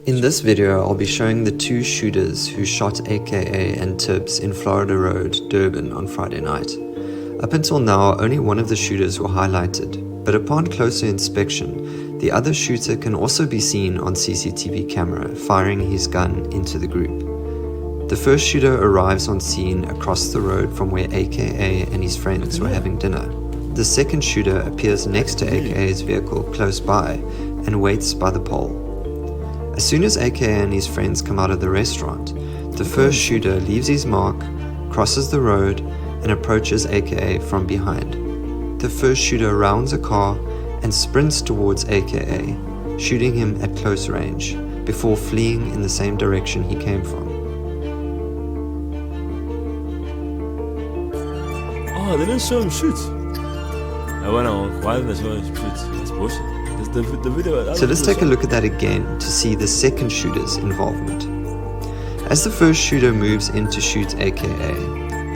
In this video, I'll be showing the two shooters who shot AKA and Tibbs in Florida Road, Durban on Friday night. Up until now, only one of the shooters were highlighted, but upon closer inspection, the other shooter can also be seen on CCTV camera firing his gun into the group. The first shooter arrives on scene across the road from where AKA and his friends were having dinner. The second shooter appears next to AKA's vehicle close by and waits by the pole. As soon as AKA and his friends come out of the restaurant, the first shooter leaves his mark, crosses the road, and approaches AKA from behind. The first shooter rounds a car and sprints towards AKA, shooting him at close range, before fleeing in the same direction he came from. Oh, they didn't show him shoot. I went on, why didn't they show him shoot? That's bullshit. The video, so let's take a look at that again to see the second shooter's involvement. As the first shooter moves in to shoot AKA,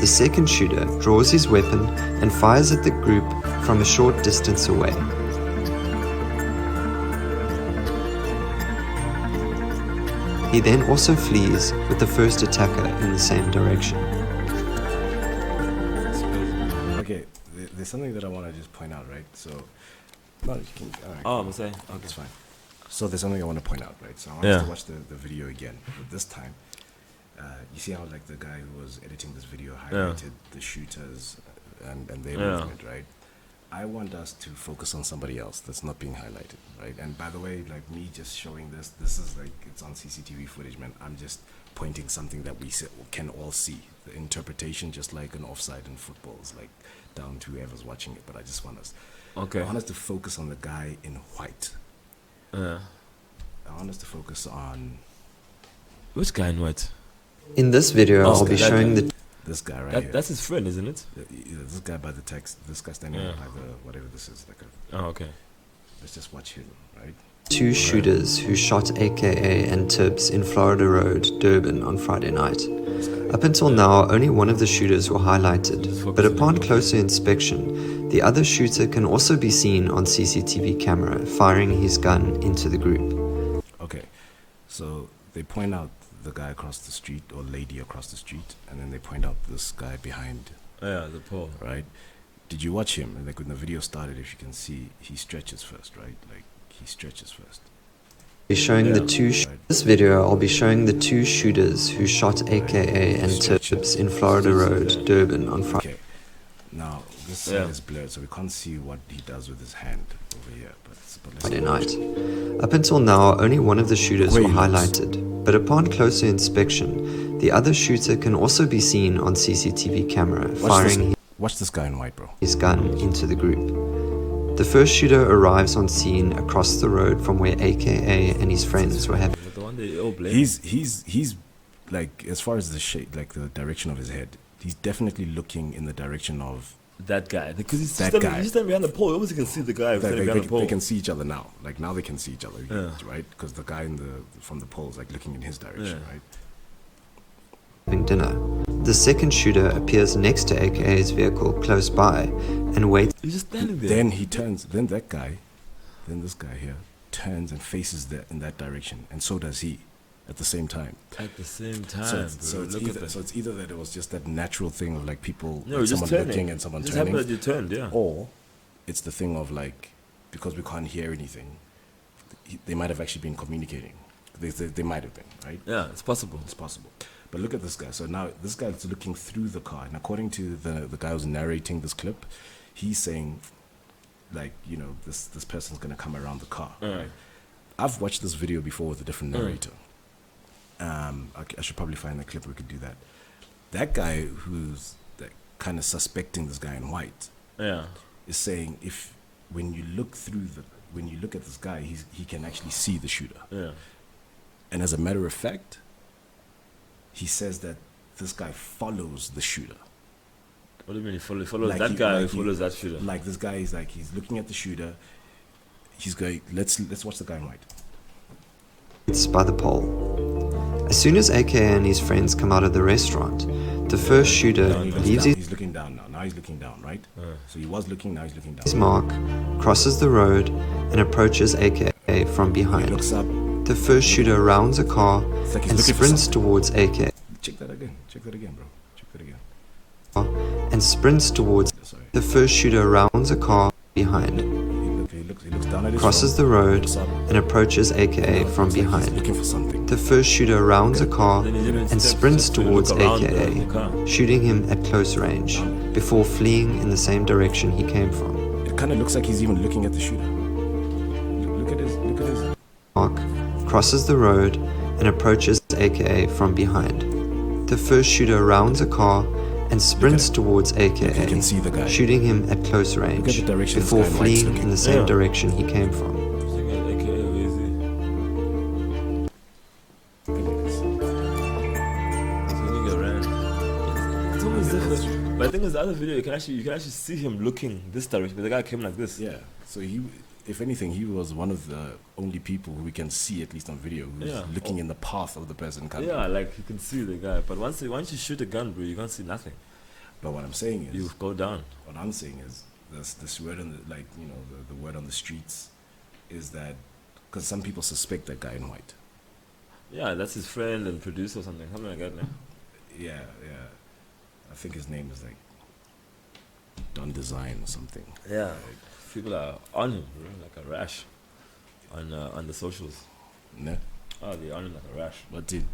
the second shooter draws his weapon and fires at the group from a short distance away. He then also flees with the first attacker in the same direction. Okay, there's something that I want to just point out, right? So, no, you can. All right. Oh, I'm saying. Okay, it's fine. So there's something I want to point out, right? So I want us to watch the video again. But this time, you see how like the guy who was editing this video highlighted the shooters and their movement, right? I want us to focus on somebody else that's not being highlighted, right? And by the way, like me just showing this is like, it's on CCTV footage, man. I'm just pointing something that we can all see. The interpretation, just like an offside in football, is like down to whoever's watching it. But I just want us, I want us to focus on the guy in white. I want us to focus on... Which guy in white? In this video, I'll be showing this guy right here. That's his friend, isn't it? This guy by the text. This guy standing by the whatever this is. Like oh, okay. Let's just watch him, right? Two shooters who shot AKA and Tibbs in Florida Road, Durban on Friday night. Up until now, only one of the shooters were highlighted, but upon closer inspection, the other shooter can also be seen on CCTV camera firing his gun into the group. Okay, so they point out the guy across the street or lady across the street, and then they point out this guy behind. Yeah, the pole. Right? Did you watch him? And like when the video started, if you can see, he stretches first, right? Like he stretches first. Showing the two this video, I'll be showing the two shooters who shot AKA and Tibbs in Florida Road, Durban on Friday. Okay. Now this side is blurred, so we can't see what he does with his hand over here. But Friday night. Up until now, only one of the shooters were highlighted, but upon closer inspection, the other shooter can also be seen on CCTV camera firing watch this guy in white, bro. His gun into the group. The first shooter arrives on scene across the road from where AKA and his friends were having. He's like, as far as the shape, like the direction of his head, he's definitely looking in the direction of that guy, because he's standing behind the pole. Obviously, can see the guy standing behind the pole. They can see each other now. Like now, they can see each other, right? Because the guy from the pole is like looking in his direction, right? Having dinner. The second shooter appears next to AKA's vehicle close by and waits. He's just standing there. Then he turns. Then this guy here turns and faces in that direction, and so does he. At the same time. At the same time. So it's either that it was just that natural thing of like people, no, like someone looking and someone turning. Just happened that you turned, yeah. Or it's the thing of like, because we can't hear anything, they might have actually been communicating. They might have been, right? Yeah, it's possible. It's possible. But look at this guy. So now this guy is looking through the car, and according to the guy who's narrating this clip, he's saying, like, you know, this person's gonna come around the car. Right? I've watched this video before with a different narrator. I should probably find the clip. We could do that. That guy who's kind of suspecting this guy in white, is saying when you look at this guy, he can actually see the shooter. Yeah. And as a matter of fact, he says that this guy follows the shooter. What do you mean he follows like that guy? Follows that shooter. Like this guy is like, he's looking at the shooter. He's going. Let's watch the guy in white. It's by the pole. As soon as AKA and his friends come out of the restaurant, the first shooter leaves He's looking down now. Now he's looking down, right? So he was looking, now he's looking down. His mark, crosses the road, and approaches AKA from behind. He looks up, The first shooter rounds a car It's like he's and looking for sprints something. towards AKA. Check that again, bro. Check that again. And sprints towards. Sorry. The first shooter rounds a car behind, He looks down at his crosses the phone, road, looks up. and approaches AKA from It's like he's behind. looking for something. The first shooter rounds a car Then he even and steps sprints just to towards look around the AKA, car. shooting him at close range, before fleeing in the same direction he came from. It kind of looks like he's even looking at the shooter. Look at his. Mark crosses the road and approaches AKA from behind. The first shooter rounds a car and sprints towards AKA, You can see the guy. shooting him at close range, the direction this before guy in white's fleeing looking. in the same Yeah. direction he came from. AKA, where is he? Look at this. So nigga ran. It's almost different. But I think in the other video, you can actually see him looking this direction. But the guy came like this. Yeah. So if anything, he was one of the only people who we can see, at least on video, who's Yeah. looking in the path of the person coming. Yeah, like you can see the guy. But once you shoot a gun, bro, you can't see nothing. But what I'm saying is, You go down. what I'm saying is, this word on the, like, you know, the word on the streets is that, because some people suspect that guy in white. Yeah, that's his friend and producer or something like that. No? Yeah. I think his name is like Don Design or something. Yeah, people are on him, bro, like a rash on the socials. No? Oh, they're on him like a rash. What did?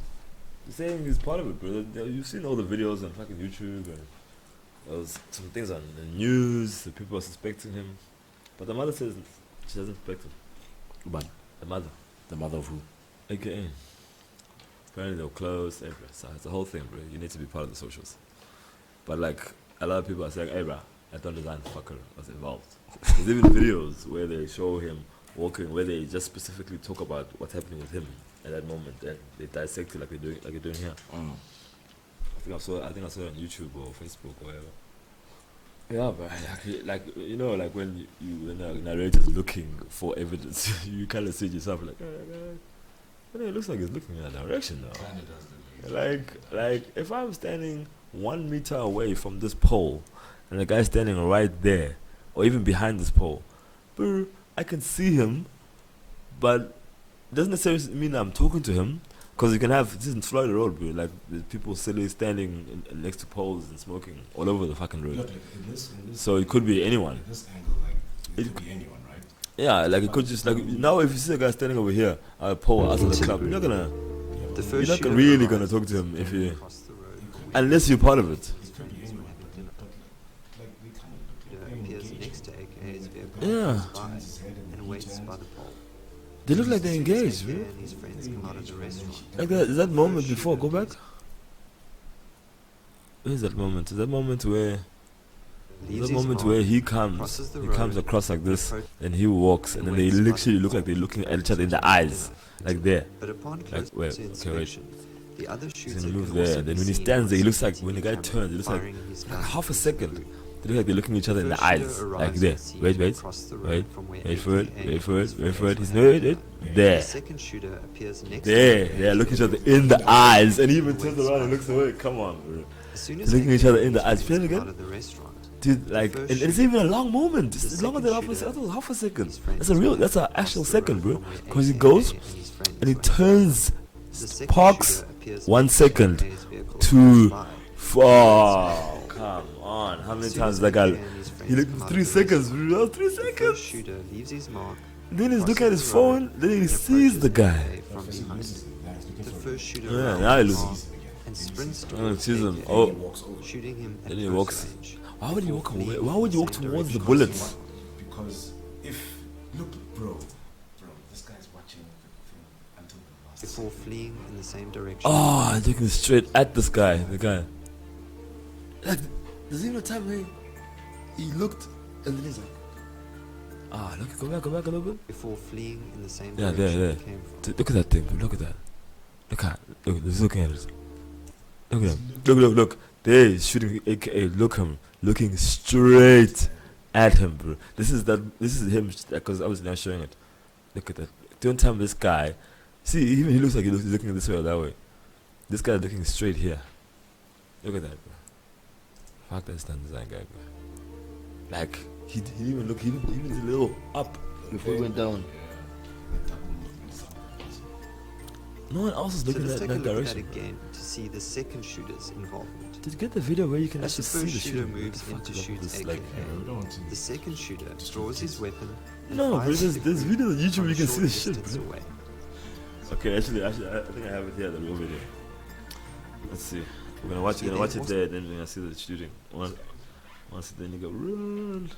They're saying he's part of it, bro. You've seen all the videos on fucking YouTube and there was some things on the news that people are suspecting him. But the mother says she doesn't suspect him. But The mother, the mother of who? AKA. Apparently they were close, so it's a whole thing, bro. You need to be part of the socials. But like, a lot of people are saying, hey, bro, I don't design fucker was involved. There's even videos where they show him walking, where they just specifically talk about what's happening with him at that moment, and they dissect it like you're doing here. Mm. I think I saw it on YouTube or Facebook or whatever. Yeah, but like you know, like when when a narrator's looking for evidence, you kind of see it yourself like, it looks like he's looking in that direction now. Like if I'm standing 1 meter away from this pole, and the guy's standing right there, or even behind this pole, bro, I can see him, but it doesn't necessarily mean I'm talking to him. Because you can have, this is in Florida Road, bro, like there's people silly standing next to poles and smoking all over the fucking road. Look, in this So it could be anyone. in this angle, like, it could be anyone, right? Yeah, like it could just, like, now if you see a guy standing over here at a pole outside the club, you're not The you're first not shooter really arrives gonna talk to him if you, across the road. unless you're part of it. It could be anyone, but like, they kind of look like they're Appears engaged. next to AKA's vehicle, Yeah. passes by, and waits by the pole. They look like they're engaged, AKA bro. and his friends come out of the restaurant. Like that moment before, go back. Where's that moment? Is that moment where, Leaves that his moment mark, where he crosses the comes road, across like this, approach- and he walks, and then they literally look like they're looking at each other in the eyes, like there. But upon Like, closer wait, okay, wait. inspection, the other shooter He's gonna move can there. also Then be when he seen stands there, he looks like on when the guy CCTV turns, it looks like firing his like gun. half a second. They look like they're looking each other in the First shooter eyes, arrives like on there. scene Wait, across the road wait, from where wait for it, AKA wait for it, and his wait for it. friends He's were. wait, The there. second shooter appears next There, to they are looking each other in the eyes, and he even turns around and looks away. Come on, bro. As soon They're as looking each AKA other in the eyes. and his Feel it friends come again? out of the restaurant, Dude, like, first and it's shooter- even a long moment. the It's longer than second shooter half a second. his friends That's a real, that's an across actual the second, road bro. from where Because he AKA goes and his friends and he were. turns, The second parks shooter appears 1 next to second AKA's vehicle, to passes by. Oh, come on. How many As soon times as that guy? AKA and his friends He come looked out 3 of the seconds, restaurant, bro. 3 the first seconds. shooter leaves his mark, Then he's looking at his crosses the road, phone. Then he and sees the approaches guy. AKA from behind. The first shooter Yeah, rounds now he the loses. car and sprints Oh, towards sees him. AKA, Oh, shooting him at then he close walks. range. Why would you walk Before away? fleeing Why would you in walk the same towards the direction. bullets? Because if, look, bro, this guy's watching the thing until the last Before fleeing in the same direction. Oh, looking straight at this guy. The guy. Like, there's even a time where he looked and then he's like, look, go back a little bit. Before fleeing in the same Yeah, direction there. he came from. Look at that thing, bro. Look at that. Look, he's looking at it. Look at him. Look. There he's shooting AKA. Look him. Looking straight at him, bro. This is him, because I was now showing it. Look at that. Don't tell me this guy. See, even he looks like he's looking this way or that way. This guy's looking straight here. Look at that, bro. Fuck that stunt design guy, bro. Like, he didn't even look, he even did a little up before he went down. No one else is So looking let's at take a that look at that direction. again to see the second shooter's involvement. Did you get the video where you can As the actually see first the shooter shooter? moves in to shoot this, AKA, like, we don't want to. the second shooter draws his weapon and no, bro, fires there's at the group videos on YouTube from you a can see short the shit, distance bro. away. Okay, actually, I think I have it here, the real video. Let's see. We're gonna watch it there, then we're gonna see the shooting. Once the nigga run.